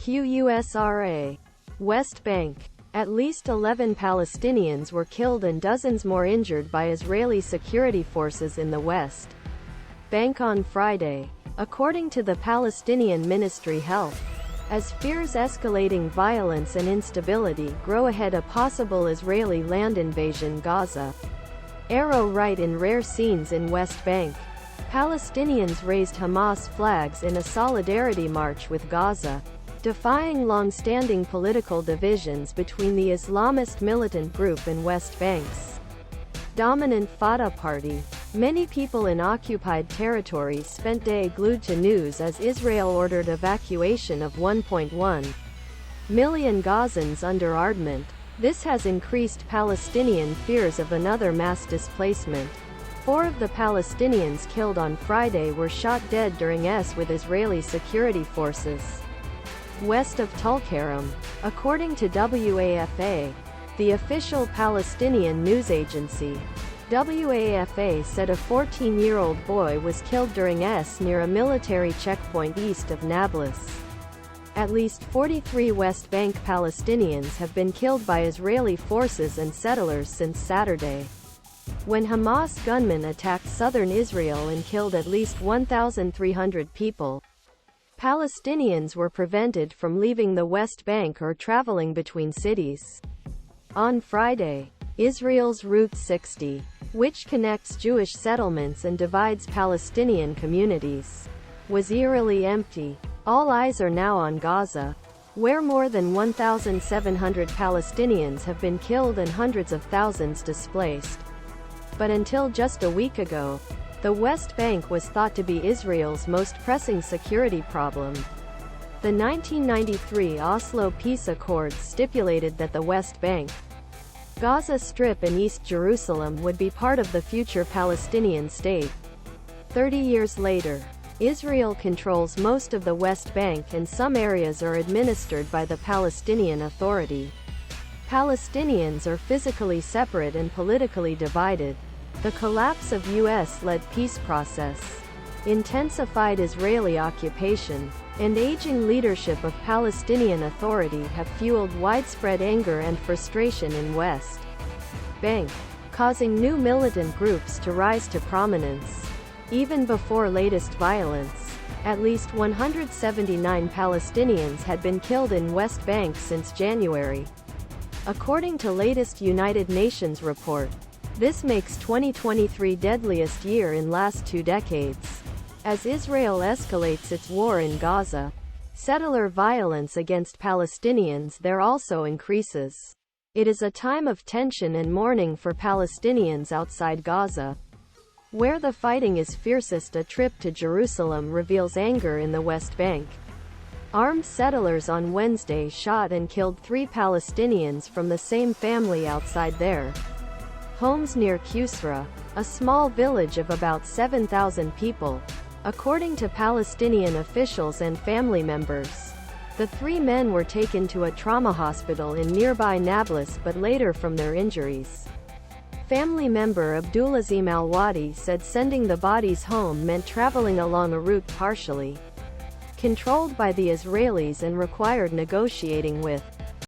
Qusra. West Bank. At least 11 Palestinians were killed and dozens more injured by Israeli security forces in the West Bank on Friday, according to the Palestinian Ministry Health. As fears escalating violence and instability grow ahead a possible Israeli land invasion Gaza. ArrowRight In rare scenes in West Bank. Palestinians raised Hamas flags in a solidarity march with Gaza, defying long-standing political divisions between the Islamist militant group and West Bank's dominant Fatah party. Many people in occupied territories spent day glued to news as Israel ordered evacuation of 1.1 million Gazans under ardment. This has increased Palestinian fears of another mass displacement. 4 of the Palestinians killed on Friday were shot dead during with Israeli security forces west of Tulkarem, according to WAFA, the official Palestinian news agency. WAFA said a 14-year-old boy was killed during near a military checkpoint east of Nablus. At least 43 West Bank Palestinians have been killed by Israeli forces and settlers since Saturday, when Hamas gunmen attacked southern Israel and killed at least 1,300 people. Palestinians were prevented from leaving the West Bank or traveling between cities. On Friday, Israel's Route 60, which connects Jewish settlements and divides Palestinian communities, was eerily empty. All eyes are now on Gaza, where more than 1,700 Palestinians have been killed and hundreds of thousands displaced. But until just a week ago, the West Bank was thought to be Israel's most pressing security problem. The 1993 Oslo peace accords stipulated that the West Bank, Gaza Strip and East Jerusalem would be part of the future Palestinian state. 30 years later, Israel controls most of the West Bank and some areas are administered by the Palestinian Authority. Palestinians are physically separate and politically divided. The collapse of U.S.-led peace process, intensified Israeli occupation, and aging leadership of Palestinian Authority have fueled widespread anger and frustration in West Bank, causing new militant groups to rise to prominence. Even before latest violence, at least 179 Palestinians had been killed in West Bank since January. According to latest United Nations report, this makes 2023 deadliest year in last 2 decades. As Israel escalates its war in Gaza, settler violence against Palestinians there also increases. It is a time of tension and mourning for Palestinians outside Gaza, where the fighting is fiercest. A trip to Jerusalem reveals anger in the West Bank. Armed settlers on Wednesday shot and killed 3 Palestinians from the same family outside their homes near Qusra, a small village of about 7,000 people, according to Palestinian officials and family members. The 3 men were taken to a trauma hospital in nearby Nablus but later from their injuries. Family member Abdulazim al-Wadi said sending the bodies home meant traveling along a route partially controlled by the Israelis and required negotiating with